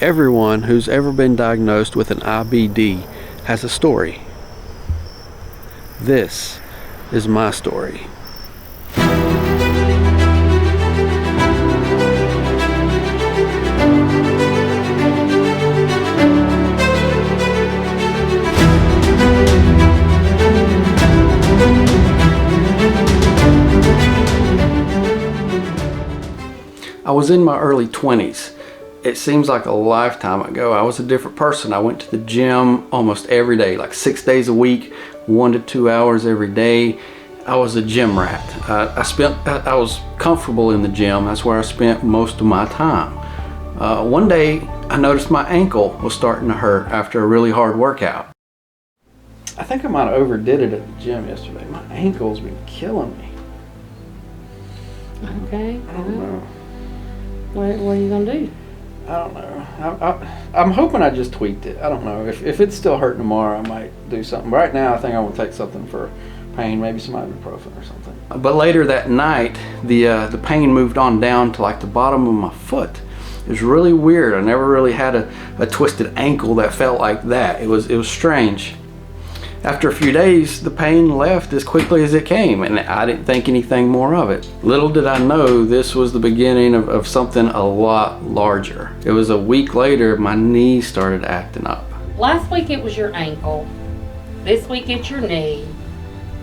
Everyone who's ever been diagnosed with an IBD has a story. This is my story. I was in my early 20s. It seems like a lifetime ago. I was a different person. I went to the gym almost every day, like 6 days a week, 1 to 2 hours every day. I was a gym rat. I was comfortable in the gym. That's where I spent most of my time. One day, I noticed my ankle was starting to hurt after a really hard workout. I think I might have overdid it at the gym yesterday. My ankle's been killing me. Okay. I don't know. What are you gonna do? I don't know. I'm hoping I just tweaked it. I don't know. If it's still hurting tomorrow, I might do something. Right now, I think I will take something for pain, maybe some ibuprofen or something. But later that night, the pain moved on down to like the bottom of my foot. It was really weird. I never really had a twisted ankle that felt like that. It was strange. After a few days, the pain left as quickly as it came, and I didn't think anything more of it. Little did I know this was the beginning of something a lot larger. It was a week later, my knee started acting up. Last week it was your ankle. This week it's your knee.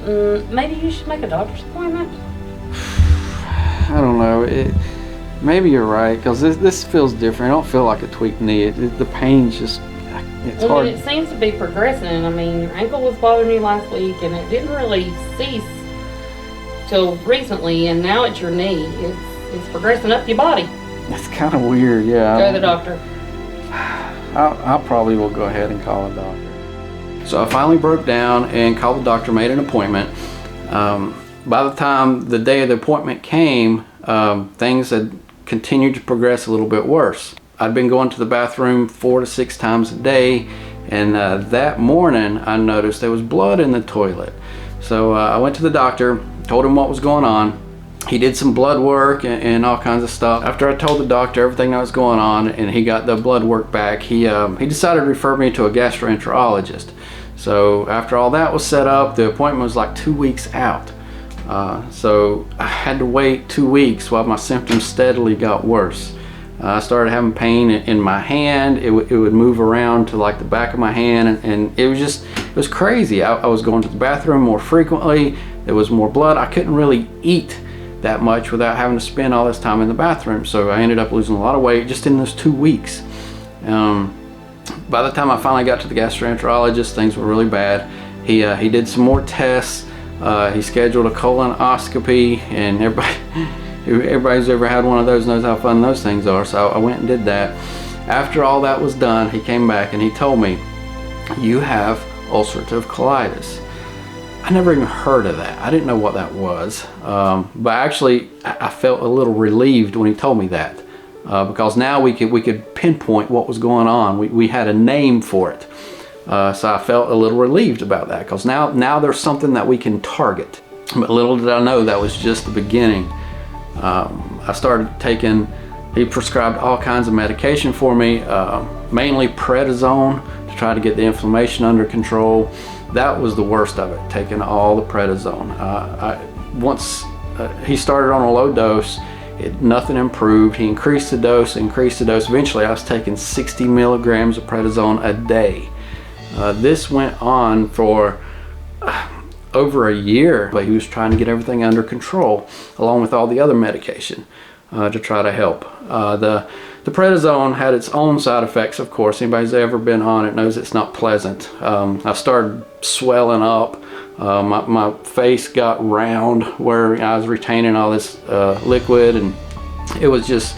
Maybe you should make a doctor's appointment? I don't know. Maybe you're right, because this feels different. I don't feel like a tweaked knee. The pain's just... It's hard. It seems to be progressing. I mean, your ankle was bothering you last week, and it didn't really cease till recently, and now it's your knee. It's progressing up your body. That's kind of weird, yeah. Go to the doctor. I probably will go ahead and call a doctor. So I finally broke down and called the doctor, made an appointment. By the time the day of the appointment came, things had continued to progress a little bit worse. I'd been going to the bathroom 4 to 6 times a day, and that morning I noticed there was blood in the toilet. So I went to the doctor, told him what was going on. He did some blood work and all kinds of stuff. After I told the doctor everything that was going on and he got the blood work back, he decided to refer me to a gastroenterologist. So after all that was set up, the appointment was like 2 weeks out. So I had to wait 2 weeks while my symptoms steadily got worse. I started having pain in my hand. It would move around to like the back of my hand, and it was crazy. I was going to the bathroom more frequently. There was more blood. I couldn't really eat that much without having to spend all this time in the bathroom. So I ended up losing a lot of weight just in those 2 weeks. By the time I finally got to the gastroenterologist, things were really bad. He did some more tests. He scheduled a colonoscopy, and everybody who's ever had one of those knows how fun those things are. So I went and did that. After all that was done, he came back and he told me, "You have ulcerative colitis." I never even heard of that. I didn't know what that was. But actually, I felt a little relieved when he told me that, because now we could pinpoint what was going on. We had a name for it. So I felt a little relieved about that, because now there's something that we can target. But little did I know that was just the beginning. I started taking, he prescribed all kinds of medication for me, mainly prednisone to try to get the inflammation under control. That was the worst of it, taking all the prednisone. Once he started on a low dose, nothing improved. He increased the dose. Eventually I was taking 60 milligrams of prednisone a day. This went on for over a year, but he was trying to get everything under control along with all the other medication to try to help. The prednisone had its own side effects, of course. Anybody who's ever been on it knows it's not pleasant. I started swelling up. My face got round where I was retaining all this liquid, and it was just,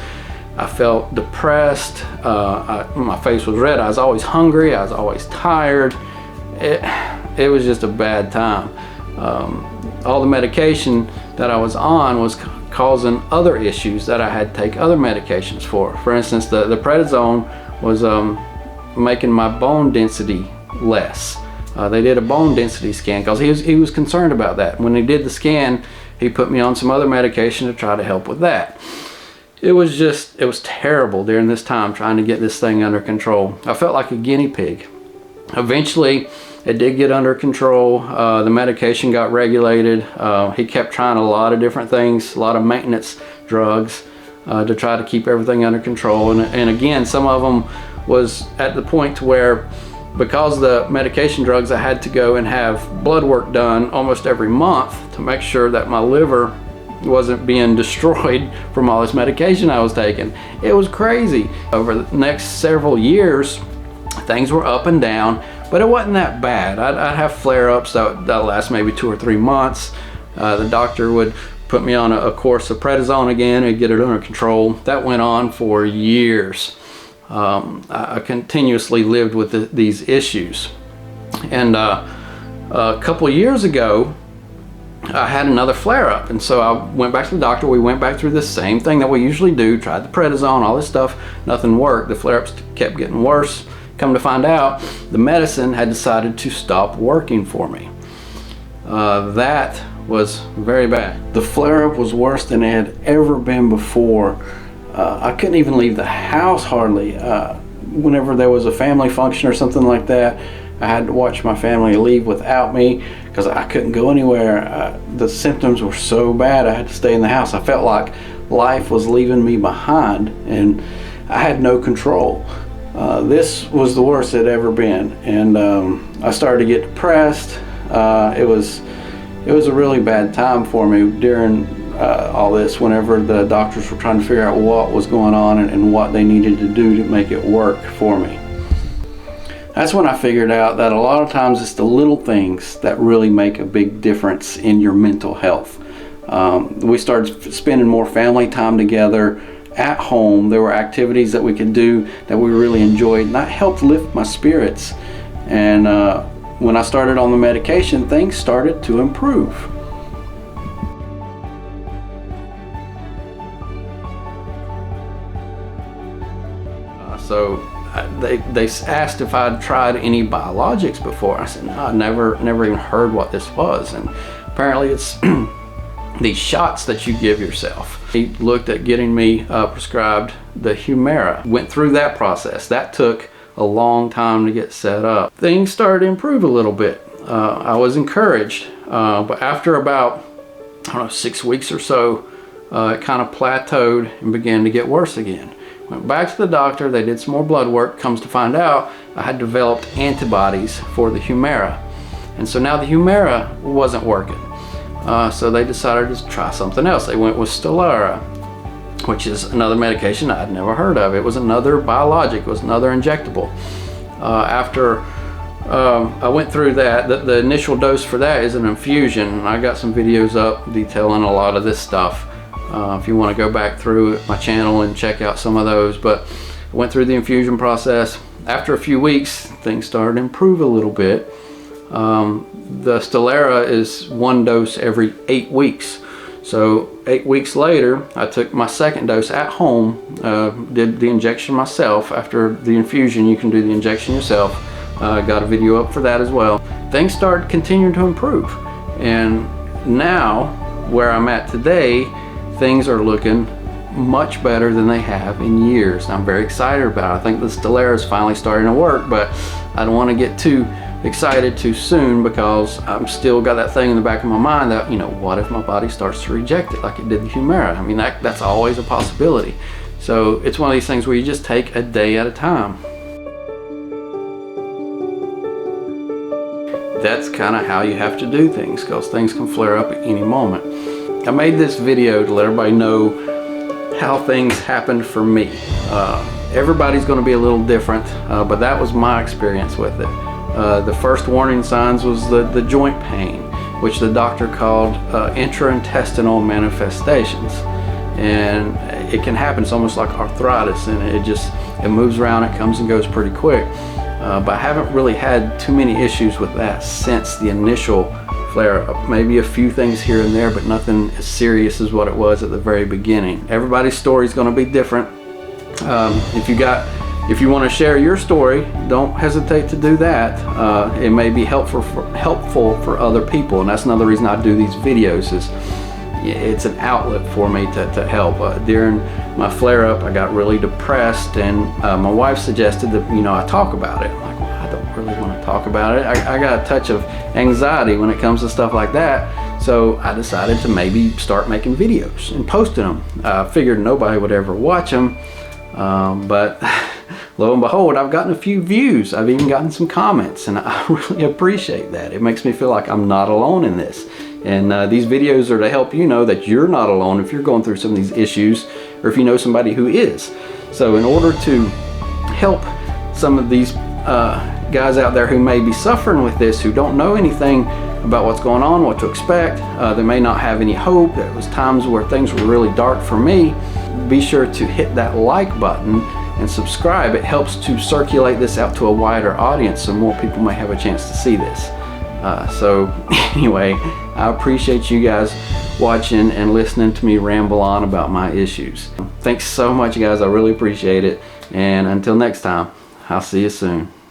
I felt depressed. My face was red. I was always hungry. I was always tired. It was just a bad time. All the medication that I was on was causing other issues that I had to take other medications for. For instance, the prednisone was making my bone density less. They did a bone density scan because he was concerned about that. When he did the scan, he put me on some other medication to try to help with that. It was terrible during this time trying to get this thing under control. I felt like a guinea pig. Eventually, it did get under control. The medication got regulated. He kept trying a lot of different things, a lot of maintenance drugs to try to keep everything under control. And again, some of them was at the point to where, because of the medication drugs, I had to go and have blood work done almost every month to make sure that my liver wasn't being destroyed from all this medication I was taking. It was crazy. Over the next several years, things were up and down, but it wasn't that bad. I'd have flare-ups that last maybe 2 or 3 months. The doctor would put me on a course of prednisone again and get it under control. That went on for years. I continuously lived with these issues. And a couple of years ago, I had another flare-up, and so I went back to the doctor. We went back through the same thing that we usually do, tried the prednisone, all this stuff, nothing worked. The flare-ups kept getting worse. Come to find out, the medicine had decided to stop working for me. That was very bad. The flare-up was worse than it had ever been before. I couldn't even leave the house hardly. Whenever there was a family function or something like that, I had to watch my family leave without me because I couldn't go anywhere. The symptoms were so bad, I had to stay in the house. I felt like life was leaving me behind and I had no control. This was the worst it had ever been, and I started to get depressed. It was a really bad time for me during all this, whenever the doctors were trying to figure out what was going on and what they needed to do to make it work for me. That's when I figured out that a lot of times it's the little things that really make a big difference in your mental health. We started spending more family time together at home. There were activities that we could do that we really enjoyed, and that helped lift my spirits. And when I started on the medication, things started to improve. So they asked if I'd tried any biologics before. I said, no, I never even heard what this was. And apparently it's these shots that you give yourself. He looked at getting me prescribed the Humira. Went through that process. That took a long time to get set up. Things started to improve a little bit. I was encouraged, but after about, I don't know, 6 weeks or so, it kind of plateaued and began to get worse again. Went back to the doctor, they did some more blood work. Comes to find out, I had developed antibodies for the Humira. And so now the Humira wasn't working. So they decided to try something else. They went with Stelara, which is another medication I'd never heard of. It was another biologic, it was another injectable. After I went through that, the initial dose for that is an infusion. I got some videos up detailing a lot of this stuff. If you want to go back through my channel and check out some of those. But I went through the infusion process. After a few weeks, things started to improve a little bit. The Stelara is 1 dose every 8 weeks. So 8 weeks later, I took my second dose at home, did the injection myself. After the infusion, you can do the injection yourself. Got a video up for that as well. Things started continuing to improve. And now, where I'm at today, things are looking much better than they have in years. I'm very excited about it. I think the Stelara is finally starting to work, but I don't want to get too excited too soon because I'm still got that thing in the back of my mind that, you know, what if my body starts to reject it like it did the Humira? I mean, that's always a possibility. So it's one of these things where you just take a day at a time. That's kind of how you have to do things, because things can flare up at any moment. I made this video to let everybody know how things happened for me. Everybody's going to be a little different, but that was my experience with it. The first warning signs was the joint pain, which the doctor called intraintestinal manifestations. And it can happen, it's almost like arthritis, and it moves around, it comes and goes pretty quick. But I haven't really had too many issues with that since the initial flare-up. Maybe a few things here and there, but nothing as serious as what it was at the very beginning. Everybody's story is going to be different. If you want to share your story, don't hesitate to do that. It may be helpful for other people, and that's another reason I do these videos. Is it's an outlet for me to help. During my flare-up, I got really depressed, and my wife suggested that, you know, I talk about it. I'm like, well, I don't really want to talk about it. I got a touch of anxiety when it comes to stuff like that. So I decided to maybe start making videos and posting them. I figured nobody would ever watch them, but lo and behold, I've gotten a few views. I've even gotten some comments, and I really appreciate that. It makes me feel like I'm not alone in this. And these videos are to help you know that you're not alone if you're going through some of these issues, or if you know somebody who is. So in order to help some of these guys out there who may be suffering with this, who don't know anything about what's going on, what to expect, they may not have any hope. There was times where things were really dark for me. Be sure to hit that like button and subscribe. It helps to circulate this out to a wider audience so more people may have a chance to see this. So anyway, I appreciate you guys watching and listening to me ramble on about my issues. Thanks so much, guys. I really appreciate it. And until next time, I'll see you soon.